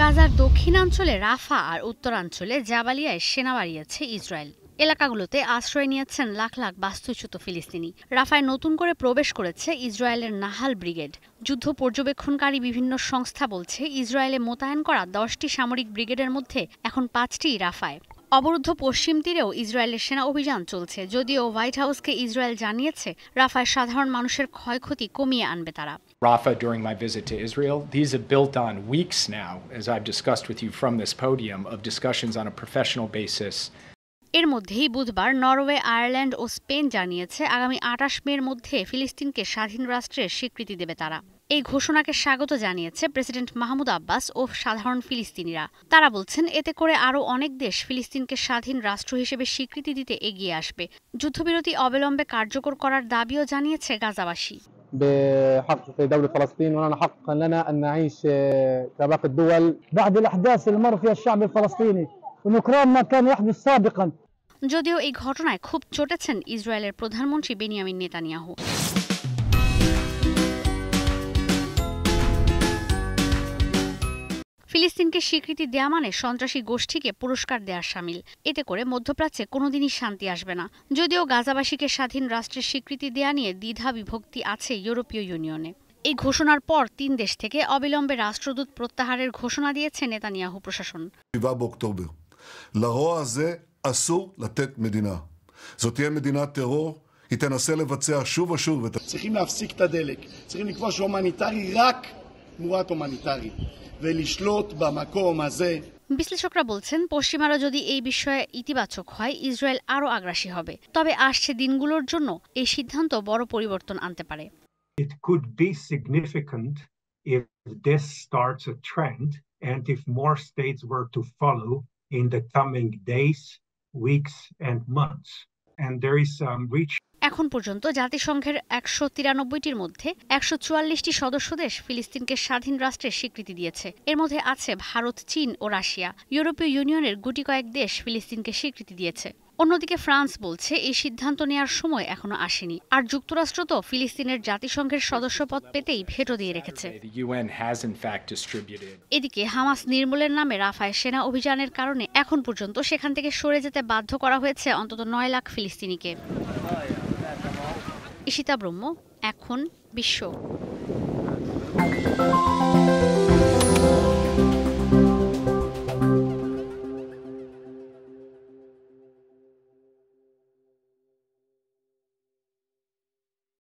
গাজার দক্ষিণাঞ্চলে রাফা আর উত্তরাঞ্চলে জাবালিয়ায় সেনা বাড়িয়েছে ইসরায়েল। এলাকাগুলোতে আশ্রয় নিয়েছেন লাখ লাখ বাস্তুচ্যুত ফিলিস্তিনি। রাফায় নতুন করে প্রবেশ করেছে ইসরায়েলের নাহাল ব্রিগেড। যুদ্ধ পর্যবেক্ষণকারী বিভিন্ন সংস্থা বলছে, ইসরায়েলে মোতায়েন করা 10টি সামরিক ব্রিগেডের মধ্যে এখন 5টিই রাফায়। অবরুদ্ধ পশ্চিম তীরেও ইসরায়েলের সেনা অভিযান চলছে, যদিও হোয়াইট হাউসকে ইসরায়েল জানিয়েছে রাফায় সাধারণ মানুষের ক্ষয়ক্ষতি কমিয়ে আনবে তারা। Rafah during my visit to Israel, these have built on weeks now, as I've discussed with you from this podium, of discussions on a professional basis. এর মধ্যেই বুধবার নরওয়ে, আয়ারল্যান্ড ও স্পেন জানিয়েছে আগামী 28 মের মধ্যে ফিলিস্তিনকে স্বাধীন রাষ্ট্রের স্বীকৃতি দেবে তারা। এই ঘোষণাকে স্বাগত জানিয়েছে প্রেসিডেন্ট মাহমুদ আব্বাস ও সাধারণ ফিলিস্তিনিরা। তারা বলছেন, এতে করে আরও অনেক দেশ ফিলিস্তিনকে স্বাধীন রাষ্ট্র হিসেবে স্বীকৃতি দিতে এগিয়ে আসবে। যুদ্ধবিরতি অবিলম্বে কার্যকর করার দাবিও জানিয়েছে গাজাবাসী। بحق في دولة فلسطين ولنا حق لنا أن نعيش كباقي الدول بعد الأحداث اللي مر فيها الشعب الفلسطيني ونكران ما كان يحدث سابقا। যদিও এই ঘটনায় খুব চটেছেন ইসরায়েলের প্রধানমন্ত্রী বেনিয়ামিন নেতানিয়াহু। ফিলিস্তিনকে স্বীকৃতি দেয়া মানে সন্ত্রাসী গোষ্ঠীকে পুরস্কার দেওয়ার শামিল। এতে করে মধ্যপ্রাচ্যে কোনোদিনই শান্তি আসবে না। যদিও গাজাবাসীকে স্বাধীন রাষ্ট্রের স্বীকৃতি দেয়া নিয়ে দ্বিধা বিভক্তি আছে ইউরোপীয় ইউনিয়নে। এই ঘোষণার পর 3 দেশ থেকে অবিলম্বে রাষ্ট্রদূত প্রত্যাহারের ঘোষণা দিয়েছে নেতানিয়াহু প্রশাসন। 7 באוקטובר. לרוע הזה אסור לתת מדינה. זאת תהיה מדינת טרור. היא תנסה לבצע שוב ושוב. צריכים להפסיק את הדלק. צריכים לקבוע שהומניטרי רק תמורת הומניטרי. ולשלוט במקום הזה. বিশ্লেষকরা বলছেন, পশ্চিমারা যদি এই বিষয়ে ইতিবাচক হয়, ইসরায়েল আরও আগ্রাসী হবে। তবে আসছে দিনগুলোর জন্য এই সিদ্ধান্ত বড় পরিবর্তন আনতে পারে। It could be significant if this starts a trend and if more states were to follow in the coming days, weeks and months. And there is reach. এখন পর্যন্ত জাতিসংঘের 193টির মধ্যে 144টি সদস্য দেশ ফিলিস্তিনকে স্বাধীন রাষ্ট্রের স্বীকৃতি দিয়েছে। এর মধ্যে আছে ভারত, চীন ও রাশিয়া। ইউরোপীয় ইউনিয়নের গুটি কয়েক দেশ ফিলিস্তিনকে স্বীকৃতি দিয়েছে। অন্যদিকে ফ্রান্স বলছে, এই সিদ্ধান্ত নেওয়ার সময় এখনো আসেনি। আর যুক্তরাষ্ট্র তো ফিলিস্তিনের জাতিসংঘের সদস্যপদ পেতেই ভেটো দিয়ে রেখেছে। এদিকে হামাস নির্মূলের নামে রাফায় সেনা অভিযানের কারণে এখন পর্যন্ত সেখান থেকে সরে যেতে বাধ্য করা হয়েছে অন্তত 9 লাখ ফিলিস্তিনিকে। ঈশিতা ব্রহ্ম, এখন বিশ্ব।